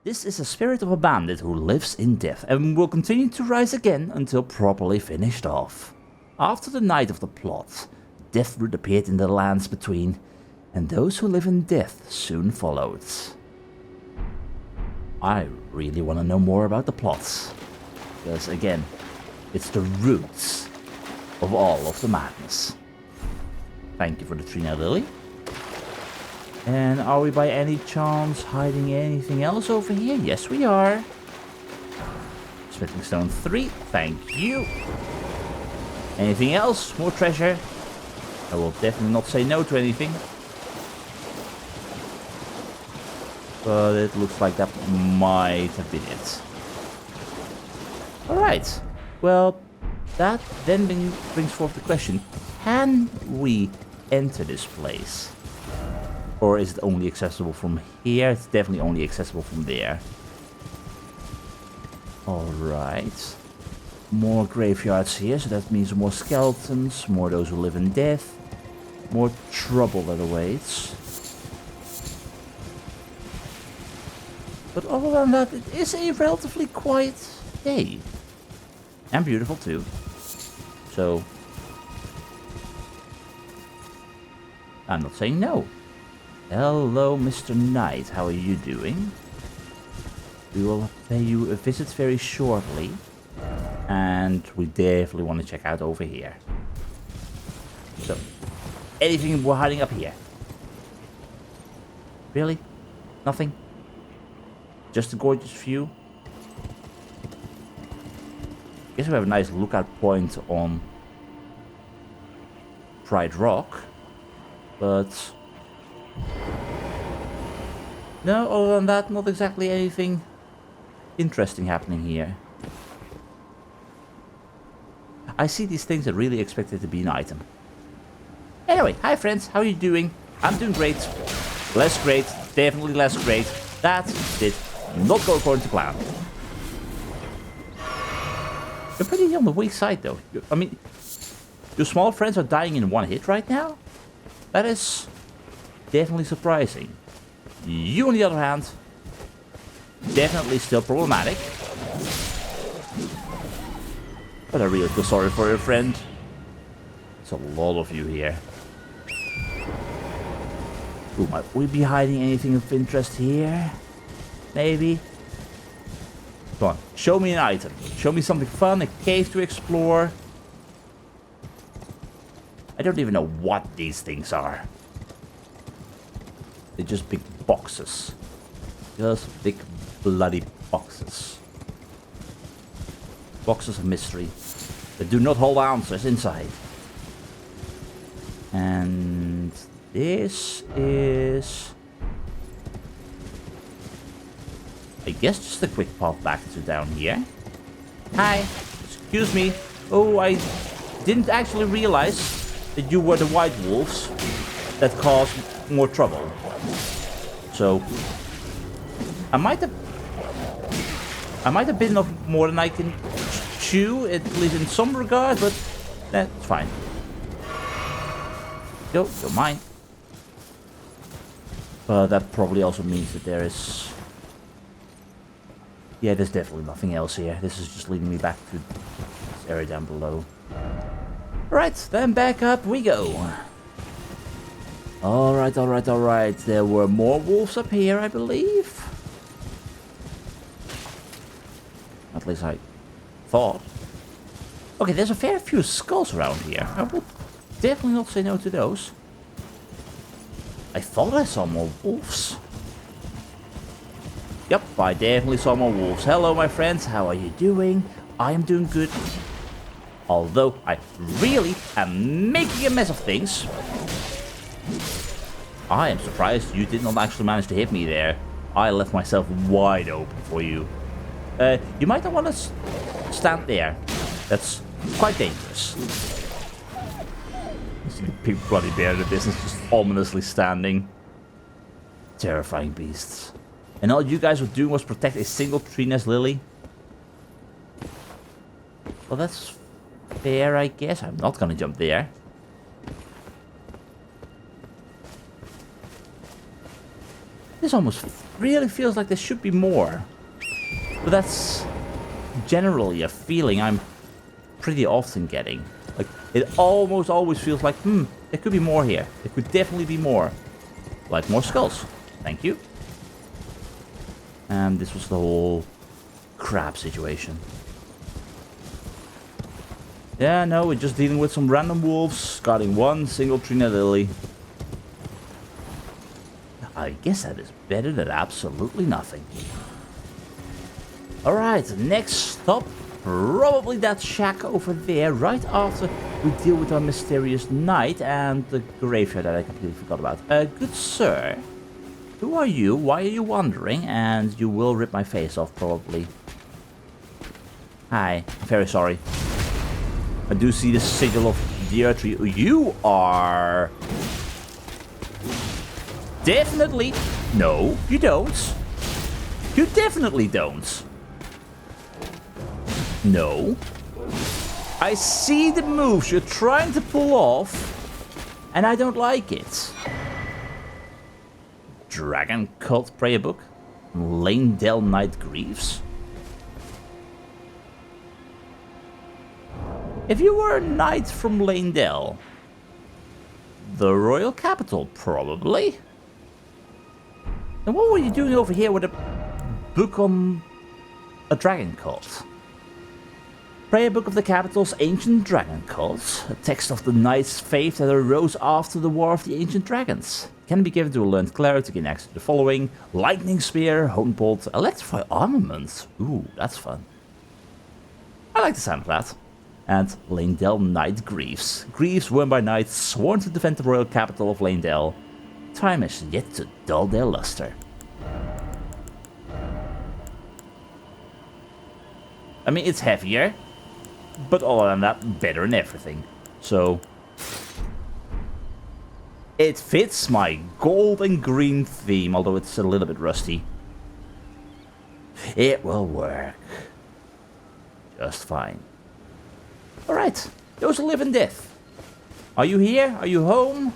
This is the spirit of a bandit who lives in death and will continue to rise again until properly finished off. After the night of the plot, Deathroot appeared in the lands between, and those who live in death soon followed. I really want to know more about the plots, because again, it's the roots of all of the madness. Thank you for the Trina Lily. And are we by any chance hiding anything else over here? Yes, we are. Smithing Stone 3, thank you. Anything else? More treasure? I will definitely not say no to anything. But it looks like that might have been it. Alright. Well, that then brings forth the question. Can we enter this place? Or is it only accessible from here? It's definitely only accessible from there. Alright. More graveyards here, so that means more skeletons, more those who live in death, more trouble that awaits. But other than that, it is a relatively quiet day. And beautiful too. So, I'm not saying no. Hello, Mr. Knight. How are you doing? We will pay you a visit very shortly. And we definitely want to check out over here. So, anything we're hiding up here? Really? Nothing? Just a gorgeous view? Guess we have a nice lookout point on Pride Rock. But no, other than that, not exactly anything interesting happening here. I see these things and really expect it to be an item. Anyway, hi friends, how are you doing? I'm doing great. Less great, definitely less great. That did not go according to plan. You're pretty on the weak side though. I mean, your small friends are dying in one hit right now? That is definitely surprising. You, on the other hand, definitely still problematic. But I really feel sorry for your friend. There's a lot of you here. Ooh, might we be hiding anything of interest here? Maybe? Come on, show me an item. Show me something fun, a cave to explore. I don't even know what these things are. They're just big boxes. Just big bloody boxes. Boxes of mystery that do not hold answers inside. And this is, I guess, just a quick path back to down here. Hi, excuse me. Oh, I didn't actually realize that you were the white wolves that caused more trouble. So I might have bitten off more than I can chew, at least in some regard, but that's fine. Go, don't mind. But that probably also means that there is... Yeah, there's definitely nothing else here. This is just leading me back to this area down below. Right, then back up we go. Alright, alright, alright. There were more wolves up here, I believe. At least I thought. Okay, there's a fair few skulls around here. I will definitely not say no to those. I thought I saw more wolves. Yep, I definitely saw more wolves. Hello, my friends. How are you doing? I am doing good. Although I really am making a mess of things. I am surprised you did not actually manage to hit me there. I left myself wide open for you. You might not want to stand there. That's quite dangerous. You see the big bloody bear in the distance just ominously standing. Terrifying beasts. And all you guys were doing was protect a single tree nest lily. Well, that's fair, I guess. I'm not gonna jump there. It's almost really feels like there should be more. But that's generally a feeling I'm pretty often getting. Like, it almost always feels like, there could be more here. There could definitely be more. Like more skulls. Thank you. And this was the whole crab situation. Yeah, no, we're just dealing with some random wolves, guarding one single Trina Lily. I guess that is better than absolutely nothing. Alright, next stop, probably that shack over there, right after we deal with our mysterious knight and the graveyard that I completely forgot about. Good sir, who are you? Why are you wandering? And you will rip my face off, probably. Hi, I'm very sorry. I do see the sigil of the earth tree. You are... Definitely... No, you don't. You definitely don't. No. I see the moves you're trying to pull off, and I don't like it. Dragon Cult Prayer Book? Lanedale Knight Grieves? If you were a knight from Lanedale, the royal capital, probably. And what were you doing over here with a book on a dragon cult? Prayer Book of the Capital's Ancient Dragon Cult, a text of the knight's faith that arose after the War of the Ancient Dragons. Can be given to a learned cleric to gain access to the following: Lightning Spear, Hone Bolt, Electrify Armament. Ooh, that's fun. I like the sound of that. And Lanedale Knight Grieves. Grieves worn by knights sworn to defend the royal capital of Lanedale. Time has yet to dull their luster. I mean, it's heavier, but other than that, better than everything. So, it fits my gold and green theme, although it's a little bit rusty. It will work just fine. Alright, those who live in death. Are you here? Are you home?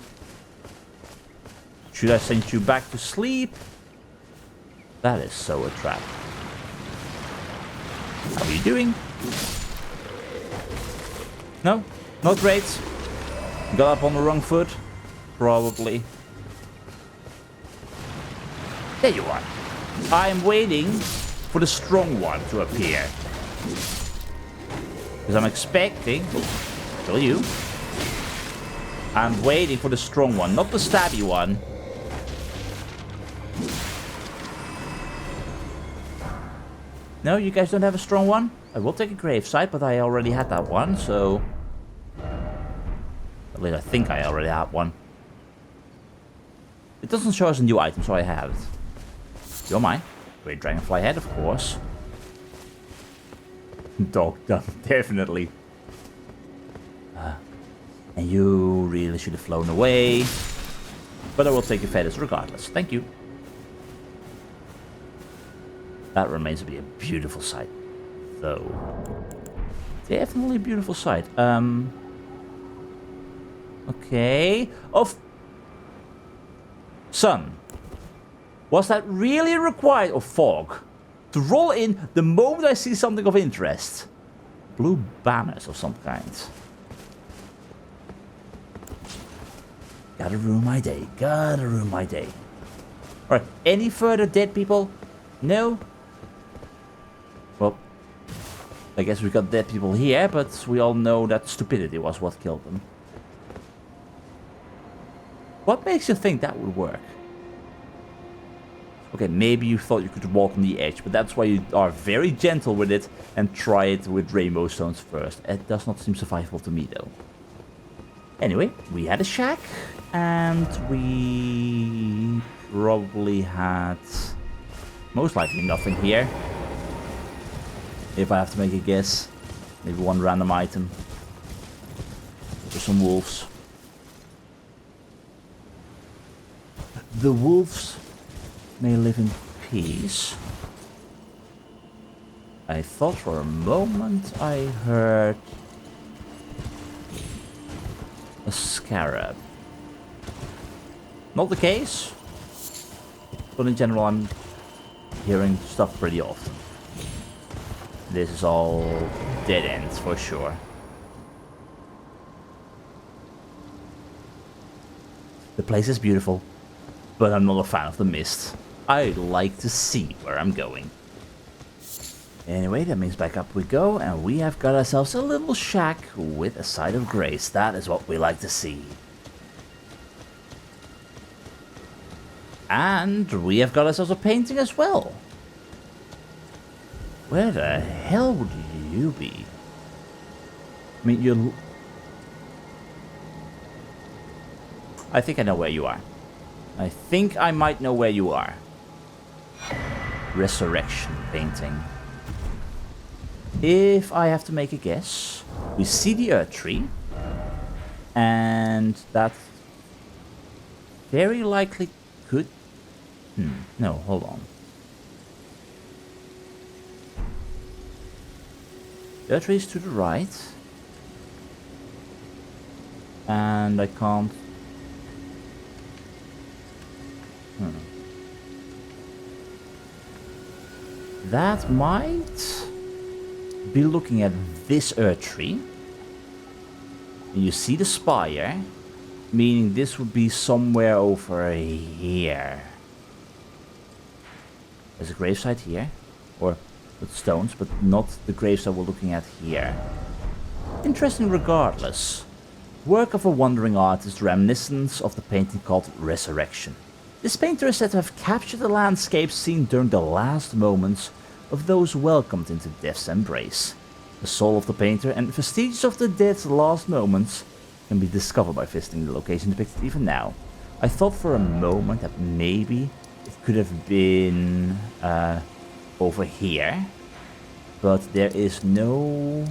Should I send you back to sleep? That is so a trap. How are you doing? No? Not great? Got up on the wrong foot? Probably. There you are. I'm waiting for the strong one to appear. Because I'm expecting... Kill you. I'm waiting for the strong one, not the stabby one. No, you guys don't have a strong one? I will take a gravesite, but I already had that one, so... At least I think I already had one. It doesn't show us a new item, so I have it. You're mine. Great Dragonfly Head, of course. Dog done, definitely. And you really should have flown away. But I will take your feathers regardless. Thank you. That remains to be a beautiful sight, though. Definitely a beautiful sight. Okay. Sun. Was that really required? Or fog? To roll in the moment I see something of interest. Blue banners of some kind. Gotta ruin my day. Gotta ruin my day. Alright, any further dead people? No? Well, I guess we got dead people here, but we all know that stupidity was what killed them. What makes you think that would work? Okay, maybe you thought you could walk on the edge, but that's why you are very gentle with it and try it with rainbow stones first. It does not seem survivable to me, though. Anyway, we had a shack, and we probably had most likely nothing here. If I have to make a guess, maybe one random item. Or some wolves. The wolves may live in peace. I thought for a moment I heard a scarab. Not the case, but in general I'm hearing stuff pretty often. This is all dead ends for sure. The place is beautiful, but I'm not a fan of the mist. I like to see where I'm going. Anyway, that means back up we go, and we have got ourselves a little shack with a side of grace. That is what we like to see. And we have got ourselves a painting as well. Where the hell would you be? I mean, you... I think I know where you are. I think I might know where you are. Resurrection painting. If I have to make a guess, we see the Earth Tree. And that very likely could... no, hold on. The Earth Tree is to the right. And I can't... That might be looking at this Earth Tree. And you see the spire, meaning this would be somewhere over here. There's a gravesite here, or with stones, but not the gravesite we're looking at here. Interesting regardless. Work of a wandering artist reminiscent of the painting called Resurrection. This painter is said to have captured the landscape seen during the last moments of those welcomed into death's embrace. The soul of the painter and vestiges of the dead's last moments can be discovered by visiting the location depicted even now. I thought for a moment that maybe it could have been over here, but there is no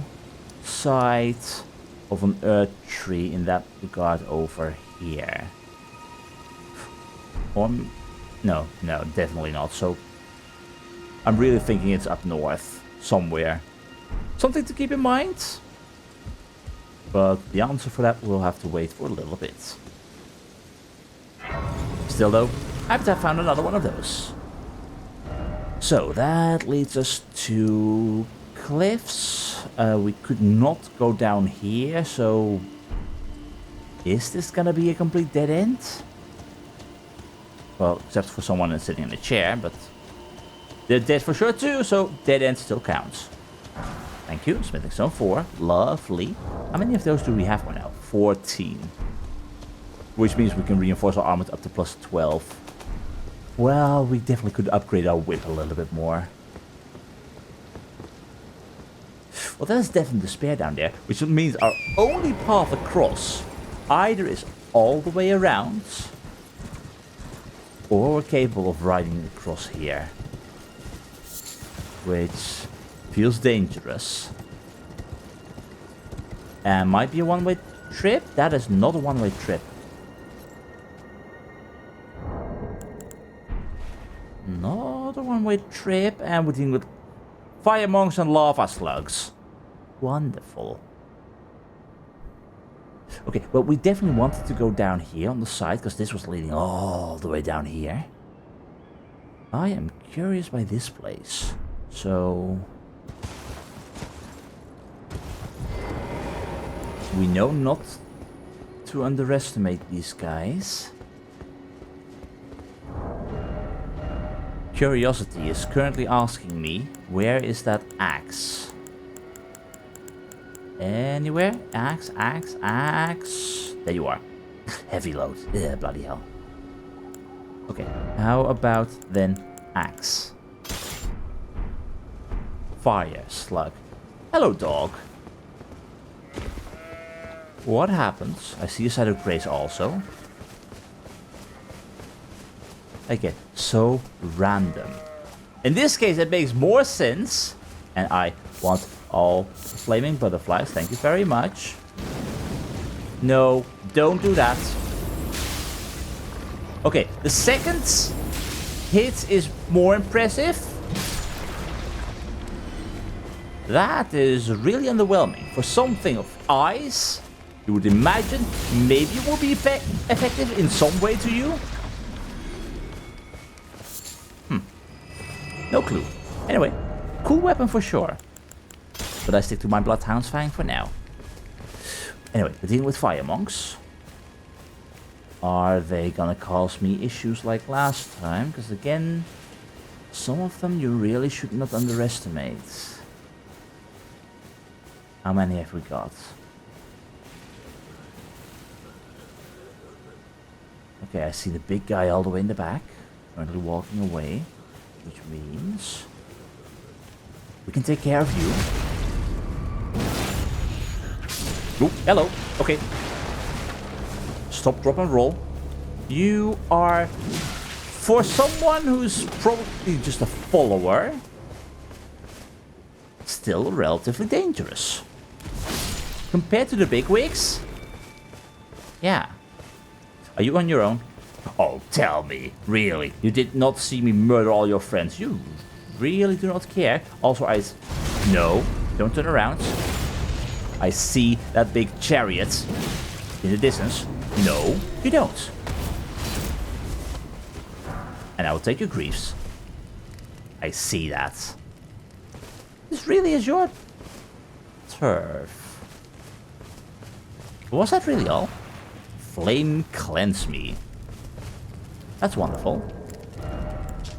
sight of an Earth Tree in that regard over here. Or, no, definitely not. So I'm really thinking it's up north somewhere. Something to keep in mind. But the answer for that will have to wait for a little bit. Still though, I have found another one of those. So that leads us to cliffs. We could not go down here, so is this gonna be a complete dead end? Well, except for someone that's sitting in a chair, but they're dead for sure too, so dead end still counts. Thank you, smithing stone 4, lovely. How many of those do we have right now? 14. Which means we can reinforce our armor up to plus 12. Well, we definitely could upgrade our whip a little bit more. Well, there's Death and Despair down there, which means our only path across either is all the way around, or we're capable of riding across here. Which feels dangerous. And might be a one-way trip? That is not a one-way trip. Not a one-way trip, and we're dealing with fire monks and lava slugs. Wonderful. Okay, well, we definitely wanted to go down here on the side, because this was leading all the way down here. I am curious by this place. So we know not to underestimate these guys. Curiosity is currently asking me, where is that axe? Anywhere? Axe, axe, axe. There you are. Heavy load. Yeah, bloody hell. Okay, how about then axe? Fire slug. Hello, dog. What happens? I see a side of grace also. I get so random. In this case, it makes more sense. And I want all flaming butterflies. Thank you very much. No, don't do that. Okay, the second hit is more impressive. That is really underwhelming. For something of ice, you would imagine maybe it will be effective in some way to you. No clue. Anyway, cool weapon for sure. But I stick to my Bloodhound's Fang for now. Anyway, we're dealing with fire monks. Are they gonna cause me issues like last time? Because again, some of them you really should not underestimate. How many have we got? Okay, I see the big guy all the way in the back, currently walking away, which means we can take care of you. Oh, hello. Okay. Stop, drop, and roll. You are, for someone who's probably just a follower, still relatively dangerous. Compared to the bigwigs? Yeah. Are you on your own? Oh, tell me. Really? You did not see me murder all your friends. You really do not care. Also, No, don't turn around. I see that big chariot in the distance. No, you don't. And I will take your griefs. I see that. This really is your turf. Was that really all? Flame cleanse me. That's wonderful.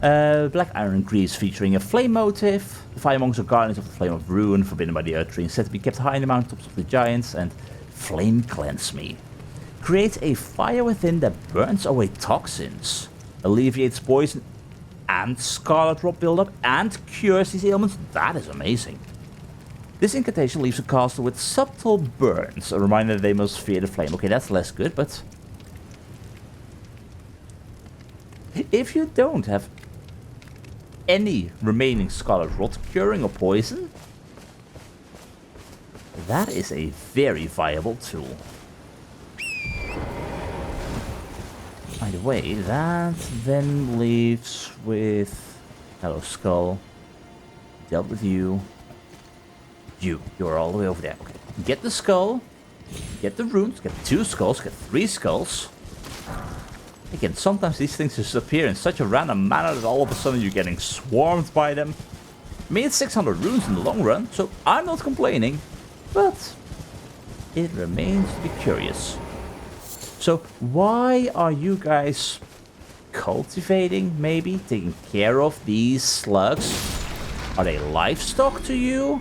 Black iron greaves featuring a flame motif. The fire monks are guardians of the flame of ruin, forbidden by the earth tree, said to be kept high in the mountaintops of the giants. And flame cleanse me. Creates a fire within that burns away toxins, alleviates poison and scarlet rot buildup, and cures these ailments. That is amazing. This incantation leaves a caster with subtle burns, a reminder that they must fear the flame. Okay, that's less good, but if you don't have any remaining scarlet rot, curing, or poison, that is a very viable tool. By the way, that then leaves with... Hello, Skull. Dealt with you. You're all the way over there. Okay. Get the skull. Get the runes. Get 2 skulls. Get 3 skulls. Again, sometimes these things just appear in such a random manner that all of a sudden you're getting swarmed by them. I mean, it's 600 runes in the long run, so I'm not complaining. But it remains to be curious. So why are you guys cultivating, maybe? Taking care of these slugs? Are they livestock to you?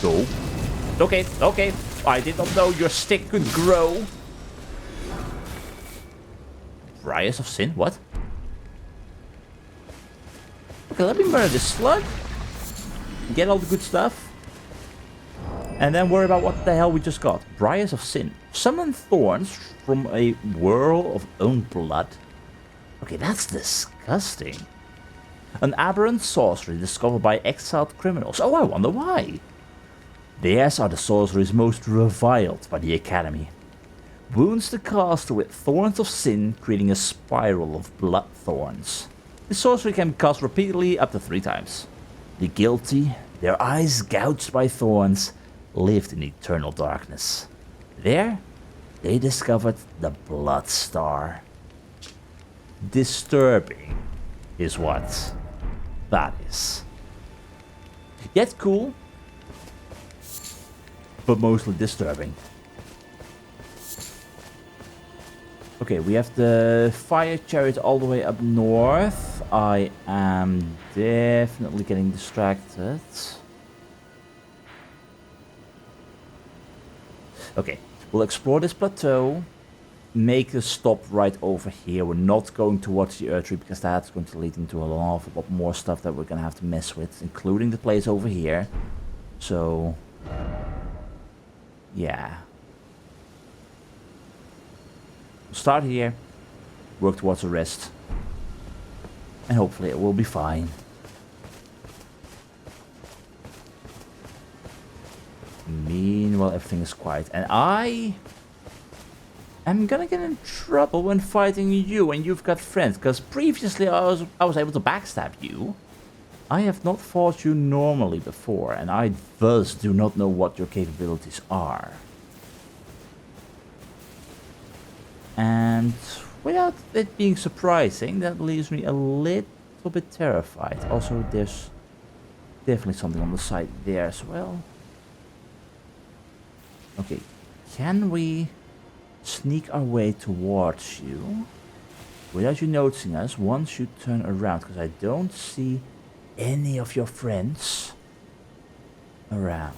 No. Okay, okay. I did not know your stick could grow. Briars of Sin? What? Okay, let me murder this slug. Get all the good stuff. And then worry about what the hell we just got. Briars of Sin. Summon thorns from a whirl of own blood. Okay, that's disgusting. An aberrant sorcery discovered by exiled criminals. Oh, I wonder why. Theirs are the sorceries most reviled by the Academy. Wounds the caster with thorns of sin, creating a spiral of blood thorns. The sorcery can be cast repeatedly up to 3 times. The guilty, their eyes gouged by thorns, lived in eternal darkness. There, they discovered the Blood Star. Disturbing is what that is. Yet cool, but mostly disturbing. Okay, we have the fire chariot all the way up north. I am definitely getting distracted. Okay, we'll explore this plateau. Make a stop right over here. We're not going towards the Earth Tree because that's going to lead into a lot more stuff that we're going to have to mess with, including the place over here. So, yeah. We'll start here, work towards the rest, and hopefully it will be fine. Meanwhile, everything is quiet, and I am gonna get in trouble when fighting you and you've got friends, because previously I was able to backstab you. I have not fought you normally before, and I thus do not know what your capabilities are. And without it being surprising, that leaves me a little little bit terrified. Also, there's definitely something on the side there as well. Okay, can we sneak our way towards you without you noticing us once you turn around? Because I don't see any of your friends around.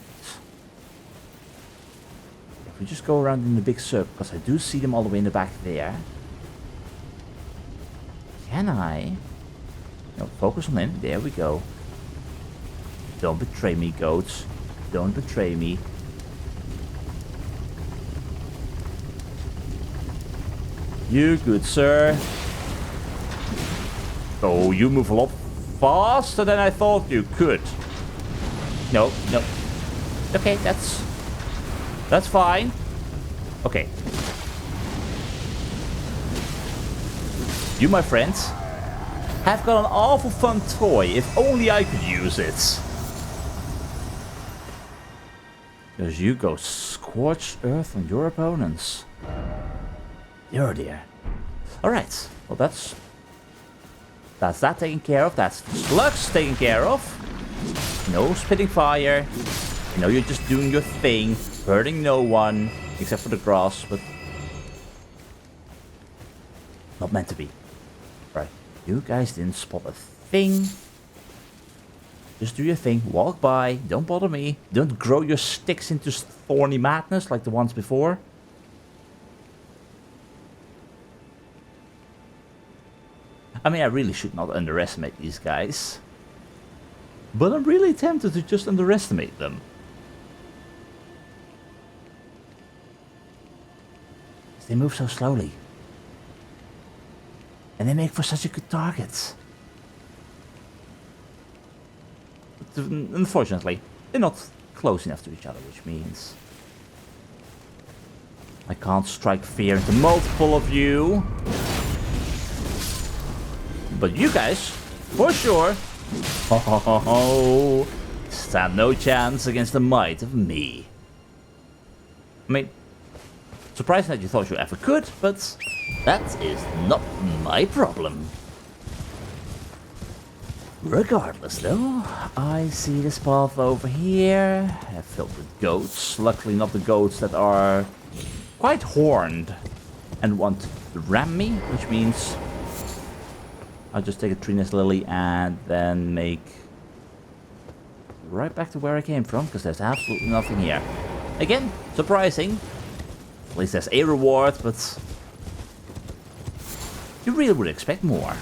If we just go around in a big circle, because I do see them all the way in the back there. Can I? No, focus on him. There we go. Don't betray me, goats. Don't betray me. You good, sir. Oh, you move a lot faster than I thought you could. No, no. Okay, that's fine. Okay. You, my friends, have got an awful fun toy. If only I could use it. Because you go scorched earth on your opponents. Dear, dear. Alright. Well, that's that taken care of. That's the slugs taken care of. No spitting fire. You know, you're just doing your thing. Hurting no one. Except for the grass, but... not meant to be. Right. You guys didn't spot a thing. Just do your thing. Walk by. Don't bother me. Don't grow your sticks into thorny madness like the ones before. I mean, I really should not underestimate these guys. But I'm really tempted to just underestimate them. They move so slowly. And they make for such a good target. But unfortunately, they're not close enough to each other, which means... I can't strike fear into multiple of you. But you guys, for sure, stand no chance against the might of me. I mean, surprising that you thought you ever could, but that is not my problem. Regardless, though, I see this path over here, filled with goats. Luckily not the goats that are quite horned and want to ram me, which means I'll just take a tree nest lily and then make right back to where I came from, because there's absolutely nothing here. Again, surprising. At least there's a reward, but you really would expect more.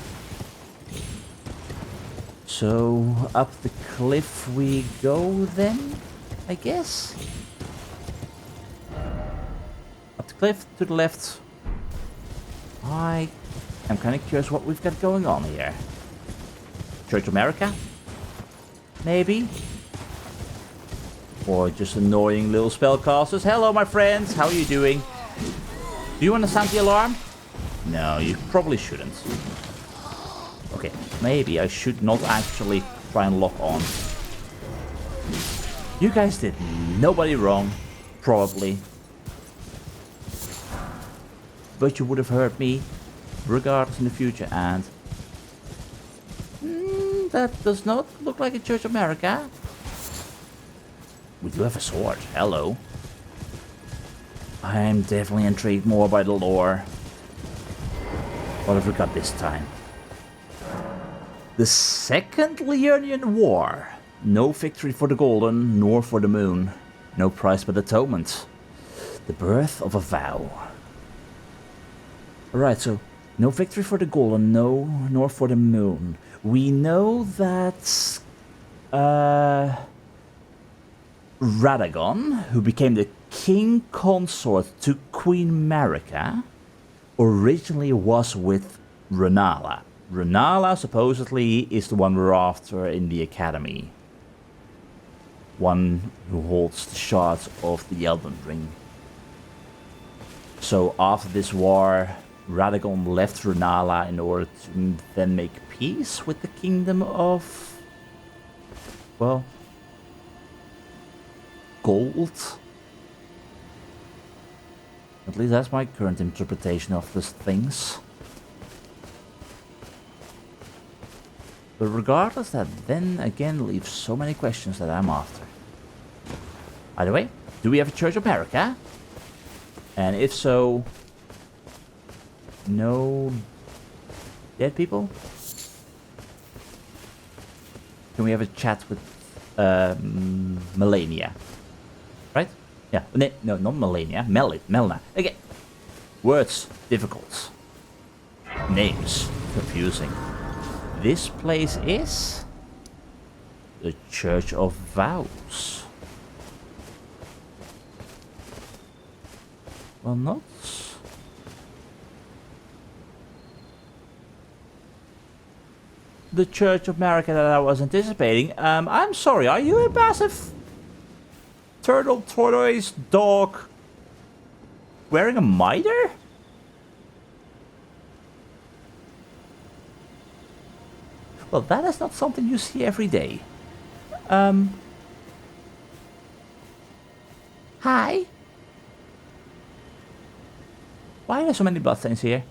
So, up the cliff we go then, I guess? Up the cliff, to the left. I'm kind of curious what we've got going on here. Church of America? Maybe? Or just annoying little spellcasters. Hello, my friends. How are you doing? Do you want to sound the alarm? No, you probably shouldn't. Okay, maybe I should not actually try and lock on. You guys did nobody wrong. Probably. But you would have heard me regardless in the future, and... that does not look like a Church of America. We do have a sword. Hello. I'm definitely intrigued more by the lore. What have we got this time? The Second Liurnian War. No victory for the Golden, nor for the Moon. No price but atonement. The birth of a vow. Alright, so no victory for the Golden, no, nor for the Moon. We know that Radagon, who became the king consort to Queen Marika, originally was with Renala. Renala supposedly is the one we're after in the academy. One who holds the shards of the Elden Ring. So after this war, Radagon left Renala in order to then make peace with the kingdom of... well... gold? At least that's my current interpretation of these things. But regardless, that then again leaves so many questions that I'm after. By the way, do we have a Church of America? And if so, no dead people? Can we have a chat with Melania? Right? Yeah. No, not Melania. Melna. Again. Words difficult. Names confusing. This place is the Church of Vows. Well, not the Church of America that I was anticipating. I'm sorry, are you a massive turtle, tortoise, dog wearing a mitre? Well, that is not something you see every day. Hi. Why are there so many bloodstains here?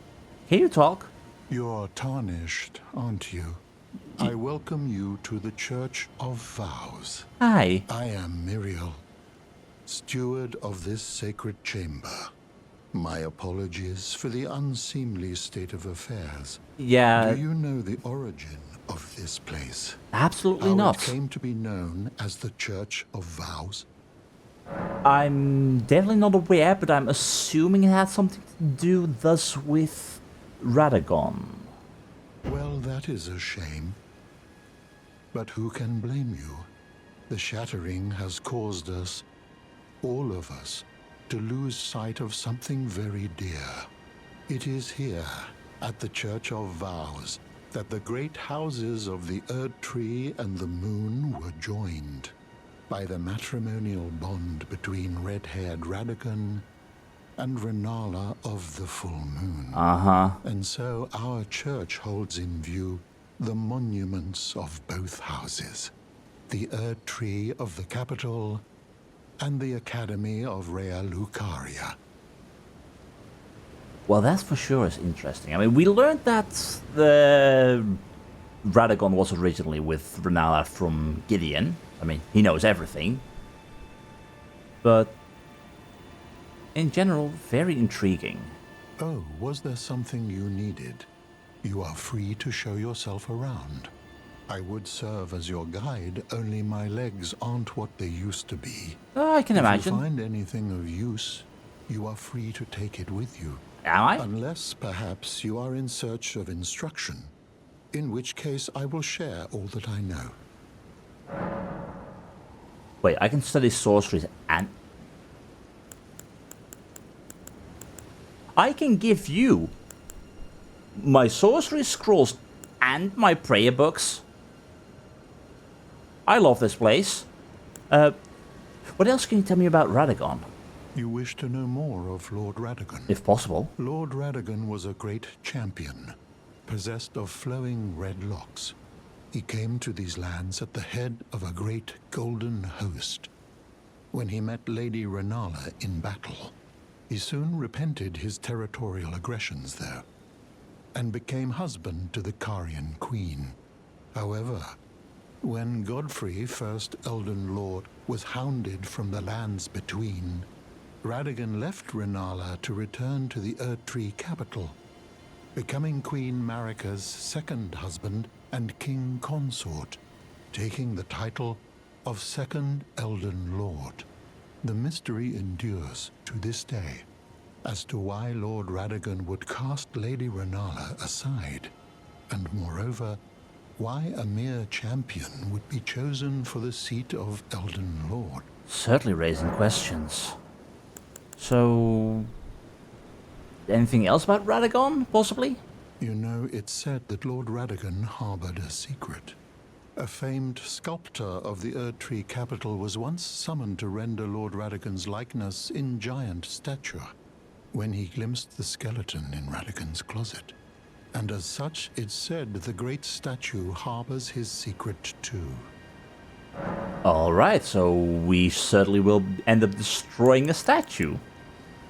Can you talk? You're tarnished, aren't you? I welcome you to the Church of Vows. Hi. I am Miriel, steward of this sacred chamber. My apologies for the unseemly state of affairs. Yeah. Do you know the origin of this place? Absolutely How not. It came to be known as the Church of Vows? I'm definitely not aware, but I'm assuming it had something to do thus with Radagon. Well, that is a shame. But who can blame you? The shattering has caused us, all of us, to lose sight of something very dear. It is here, at the Church of Vows, that the great houses of the Erd Tree and the Moon were joined by the matrimonial bond between red-haired Radagon and Renala of the Full Moon. And so our church holds in view the monuments of both houses, the Erd Tree of the capital and the Academy of Rea Lucaria. Well, that for sure is interesting. I mean, we learned that the Radagon was originally with Renala from Gideon. I mean, he knows everything. But in general, very intriguing. Oh, was there something you needed? You are free to show yourself around. I would serve as your guide, only my legs aren't what they used to be. I can imagine. If you find anything of use, you are free to take it with you. Am I? Unless, perhaps, you are in search of instruction, in which case I will share all that I know. Wait, I can study sorceries and... I can give you my sorcery scrolls and my prayer books. I love this place. What else can you tell me about Radagon? You wish to know more of Lord Radagon? If possible. Lord Radagon was a great champion, possessed of flowing red locks. He came to these lands at the head of a great golden host. When he met Lady Renala in battle, he soon repented his territorial aggressions there, and became husband to the Carian queen. However, when Godfrey, first Elden Lord, was hounded from the lands between, Radagon left Renala to return to the Erd Tree capital, becoming Queen Marika's second husband and king consort, taking the title of Second Elden Lord. The mystery endures to this day as to why Lord Radagon would cast Lady Renala aside, and moreover, why a mere champion would be chosen for the seat of Elden Lord. Certainly raising questions. So... anything else about Radagon, possibly? You know, it's said that Lord Radagon harbored a secret. A famed sculptor of the Erd Tree capital was once summoned to render Lord Radagon's likeness in giant stature, when he glimpsed the skeleton in Radagon's closet. And as such, it's said the great statue harbors his secret too. Alright, so we certainly will end up destroying a statue.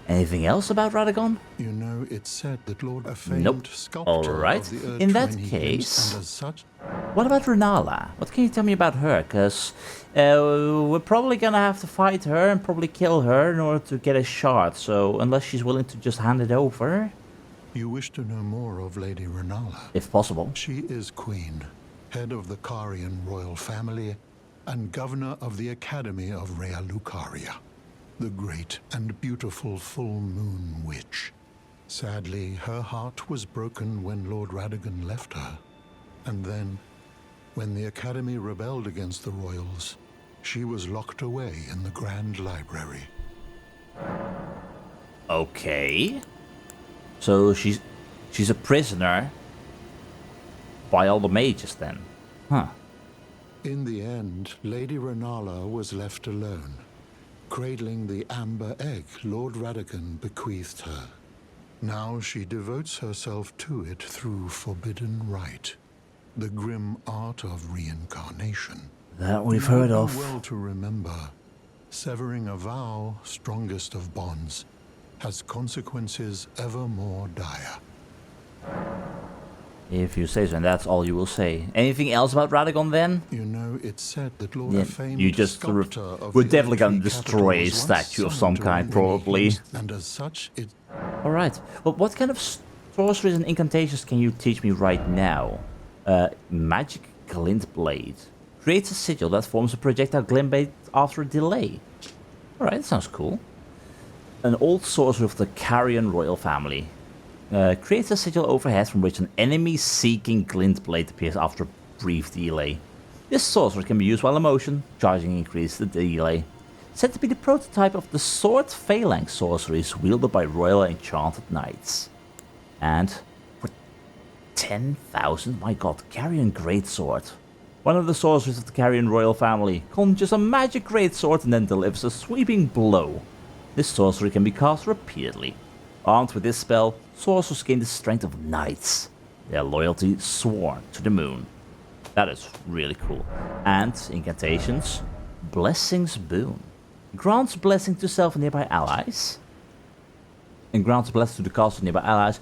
Anything else about Radagon? You know, it's said that Lord a famed sculptor Alright, of the Erd in Tree that when he case... glimpsed, and as such... What about Renala? What can you tell me about her? Because we're probably gonna have to fight her and probably kill her in order to get a shard. So unless she's willing to just hand it over. You wish to know more of Lady Renala? If possible. She is Queen, head of the Carian royal family, and governor of the Academy of Rea Lucaria, the great and beautiful full moon witch. Sadly, her heart was broken when Lord Radagon left her. And then, when the Academy rebelled against the royals, she was locked away in the Grand Library. Okay. So she's a prisoner by all the mages then. Huh. In the end, Lady Renala was left alone, cradling the amber egg Lord Radagon bequeathed her. Now she devotes herself to it through forbidden rite, the grim art of reincarnation. That we've heard of. Well to remember, severing a vow, strongest of bonds, has consequences ever more dire. If you say so, and that's all you will say. Anything else about Radagon then? You know, it's said that Lord famed you just sculptor of we're the definitely gonna Earthly destroy a capital was statue of once some summoned kind, to remain probably. and as such, it... Alright. Well, what kind of sorceries and incantations can you teach me right now? Magic Glint Blade. Creates a sigil that forms a projectile glint blade after a delay. Alright, that sounds cool. An old sorcery of the Carian royal family. Creates a sigil overhead from which an enemy-seeking glint blade appears after a brief delay. This sorcery can be used while in motion, charging increases the delay. Said to be the prototype of the sword phalanx sorceries wielded by royal enchanted knights. And for 10,000, my god, Carian Greatsword. One of the sorceries of the Carian royal family conjures a magic greatsword and then delivers a sweeping blow. This sorcery can be cast repeatedly. Armed with this spell, sorcerers gain the strength of knights, their loyalty sworn to the moon. That is really cool. And incantations, Blessing's Boon. Grants blessing to self and nearby allies. And grants blessing to the castle and nearby allies,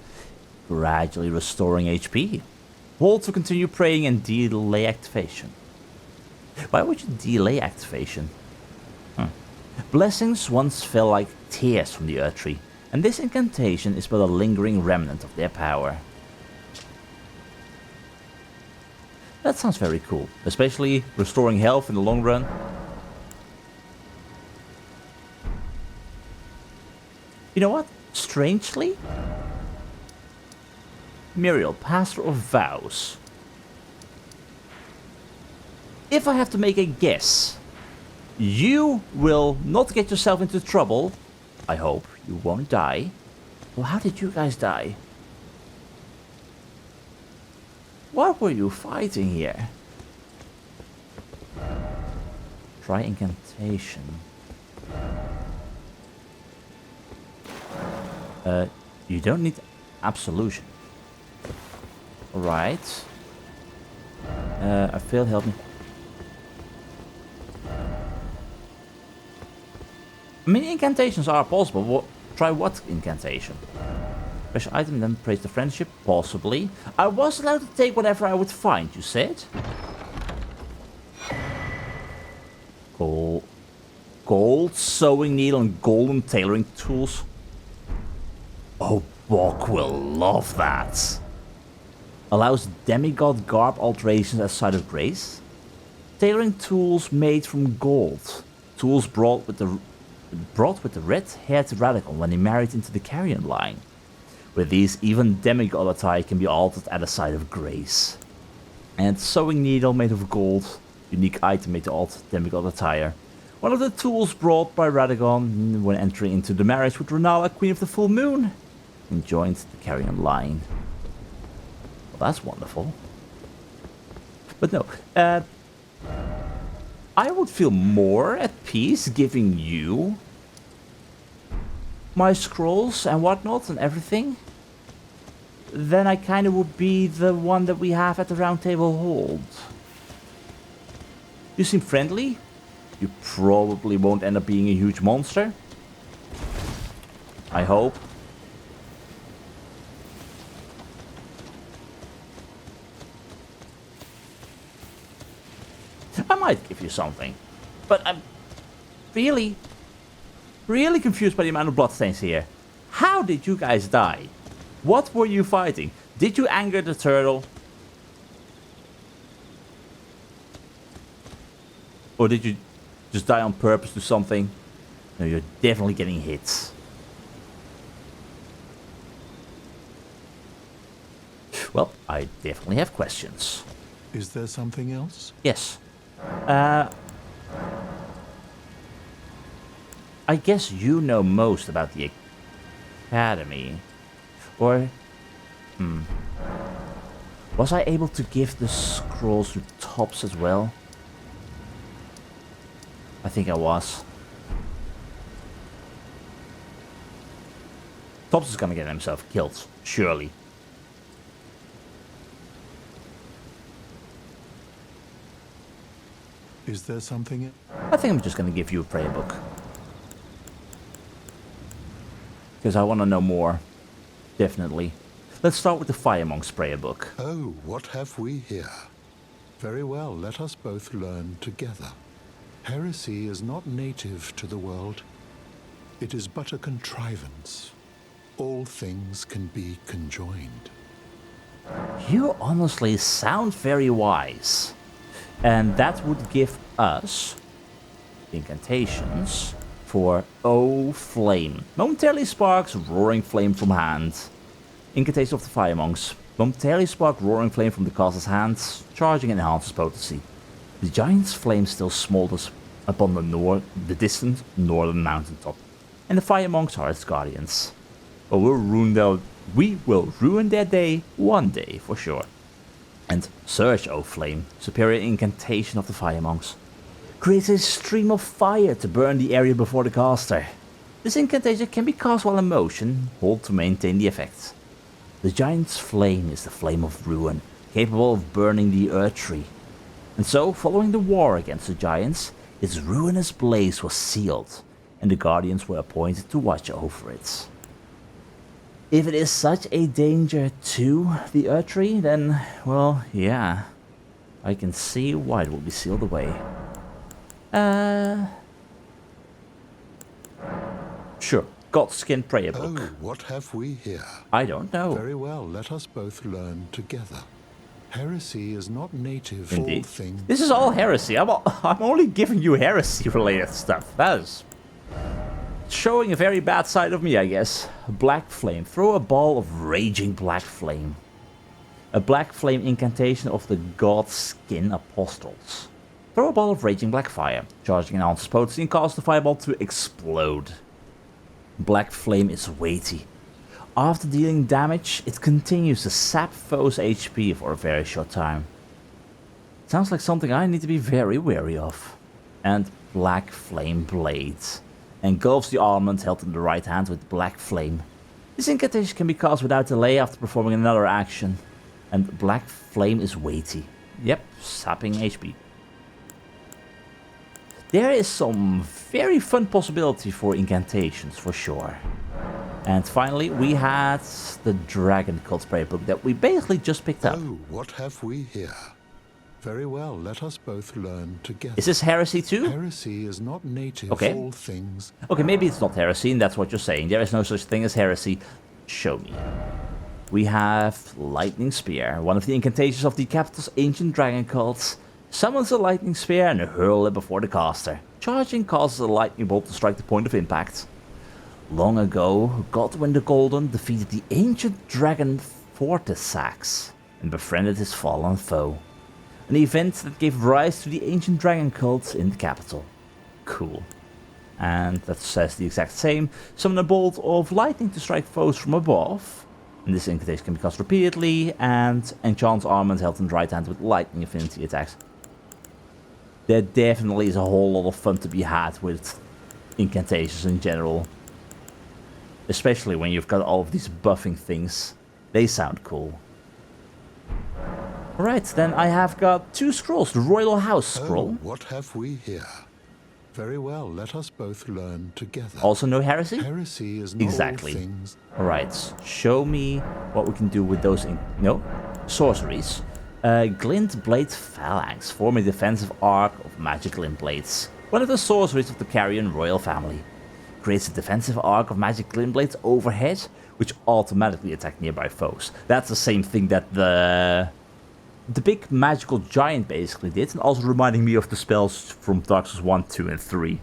gradually restoring HP. Hold to continue praying and delay activation. Why would you delay activation? Blessings once fell like tears from the Earth Tree, and this incantation is but a lingering remnant of their power. That sounds very cool, especially restoring health in the long run. You know what? Strangely, Miriel, Pastor of Vows. If I have to make a guess, you will not get yourself into trouble. I hope you won't die. Well, how did you guys die? What were you fighting here? Try incantation. You don't need absolution. Alright. I failed, help me. I mean, incantations are possible. Well, try what incantation? Special item, then praise the friendship? Possibly. I was allowed to take whatever I would find, you said? Gold sewing needle and golden tailoring tools. Oh, Bok will love that. Allows demigod garb alterations at Site of Grace. Tailoring tools made from gold. Tools brought with the red-haired Radagon when he married into the Carian line. With these, even demigod attire can be altered at a Site of Grace. And sewing needle made of gold. Unique item made to alter demigod attire. One of the tools brought by Radagon when entering into the marriage with Renala, Queen of the Full Moon, and joined the Carian line. Well, that's wonderful. But no, I would feel more at peace giving you my scrolls and whatnot and everything than I kind of would be the one that we have at the Round Table Hold. You seem friendly. You probably won't end up being a huge monster. I hope. might give you something. But I'm really, really confused by the amount of bloodstains here. How did you guys die? What were you fighting? Did you anger the turtle? Or did you just die on purpose to something? No, you're definitely getting hit. Well, I definitely have questions. Is there something else? Yes. I guess you know most about the academy. Or... Was I able to give the scrolls to Tops as well? I think I was. Tops is gonna get himself killed, surely. Is there something? I think I'm just gonna give you a prayer book. Because I want to know more. Definitely. Let's start with the Fire Monk's prayer book. Oh, what have we here? Very well, let us both learn together. Heresy is not native to the world. It is but a contrivance. All things can be conjoined. You honestly sound very wise. And that would give us incantations for O Flame. Momentarily sparks roaring flame from hand. Incantation of the Fire Monks. Momentarily spark roaring flame from the caster's hands, charging and enhances potency. The giant's flame still smolders upon the distant northern mountaintop, and the Fire Monks are its guardians. But we will ruin their day one day for sure. And Surge, O Flame, superior incantation of the Fire Monks, creates a stream of fire to burn the area before the caster. This incantation can be cast while in motion, hold to maintain the effect. The giant's flame is the flame of ruin, capable of burning the Earth Tree. And so, following the war against the giants, its ruinous blaze was sealed, and the guardians were appointed to watch over it. If it is such a danger to the Earth Tree, then, well, yeah, I can see why it will be sealed away. Sure, Godskin prayer book. Oh, what have we here? I don't know. Very well, let us both learn together. Heresy is not native to all Indeed. things. This is all heresy. I'm only giving you heresy-related stuff. That is showing a very bad side of me, I guess. Black Flame. Throw a ball of raging black flame. A black flame incantation of the Godskin Apostles. Throw a ball of raging black fire. Charging enhances potency and cause the fireball to explode. Black flame is weighty. After dealing damage, it continues to sap foes' HP for a very short time. Sounds like something I need to be very wary of. And Black Flame Blades. Engulfs the armament held in the right hand with Black Flame. This incantation can be cast without delay after performing another action. And Black Flame is weighty. Yep, sapping HP. There is some very fun possibility for incantations, for sure. And finally, we had the Dragon Cult Prayer Book that we basically just picked up. Oh, what have we here? Very well, let us both learn together. Is this heresy too? Heresy is not native Okay. to all things. Okay, maybe it's not heresy, and that's what you're saying. There is no such thing as heresy. Show me. We have Lightning Spear, one of the incantations of the capital's ancient dragon cults. Summons a lightning spear and hurl it before the caster. Charging causes a lightning bolt to strike the point of impact. Long ago, Godwin the Golden defeated the ancient dragon Vortisax and befriended his fallen foe. An event that gave rise to the ancient dragon cult in the capital. Cool. And that says the exact same. Summon a bolt of lightning to strike foes from above. And this incantation can be cast repeatedly and enchants armament held in the right hand with lightning affinity attacks. There definitely is a whole lot of fun to be had with incantations in general. Especially when you've got all of these buffing things. They sound cool. Alright, then I have got 2 scrolls. The Royal House scroll. Oh, what have we here? Very well, let us both learn together. Also no heresy? Heresy is not Exactly. all things. Alright, show me what we can do with those sorceries. Glint Blade Phalanx, form a defensive arc of magic glint blades. One of the sorceries of the Carrion royal family. Creates a defensive arc of magic glint blades overhead, which automatically attack nearby foes. That's the same thing that the big magical giant basically did, and also reminding me of the spells from Dark Souls 1, 2, and 3.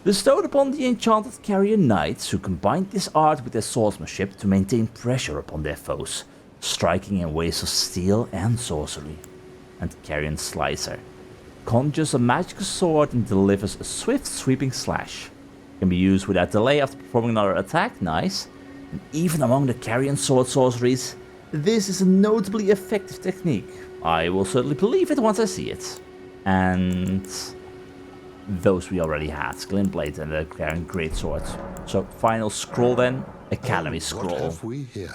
Bestowed upon the enchanted Carrion knights, who combined this art with their swordsmanship to maintain pressure upon their foes, striking in ways of steel and sorcery. And Carrion Slicer conjures a magical sword and delivers a swift sweeping slash. Can be used without delay after performing another attack, nice. And even among the Carrion sword sorceries, this is a notably effective technique. I will certainly believe it once I see it. And those we already had, Glintblade and the Carrion Greatsword. So final scroll then, Academy scroll. What have we here?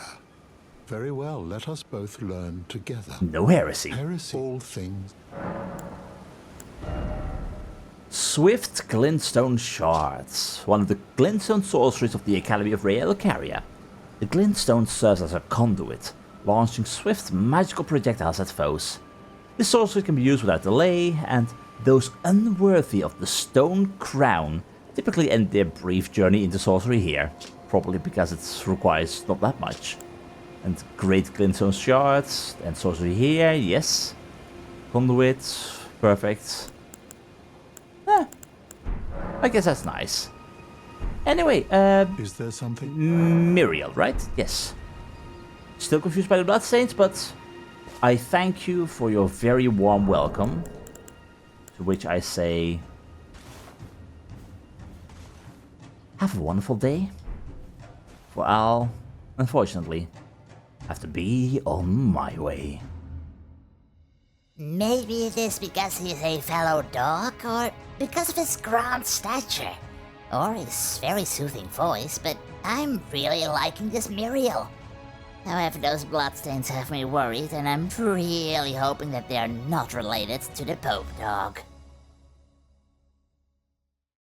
Very well, let us both learn together. No heresy. Heresy. All things. Swift Glintstone Shards, one of the Glintstone sorceries of the Academy of Realcaria. The Glintstone serves as a conduit, launching swift magical projectiles at foes. This sorcery can be used without delay, and those unworthy of the Stone Crown typically end their brief journey into sorcery here, probably because it requires not that much. And great Glintstone Shards, and sorcery here, yes. Conduit, perfect. I guess that's nice. Anyway, is there something? Miriel, right? Yes. Still confused by the Bloodstains, but I thank you for your very warm welcome. To which I say, have a wonderful day. For I'll, unfortunately, have to be on my way. Maybe it is because he's a fellow dog, or because of his grand stature, or his very soothing voice, but I'm really liking this Miriel. However, those bloodstains have me worried, and I'm really hoping that they're not related to the Pope dog.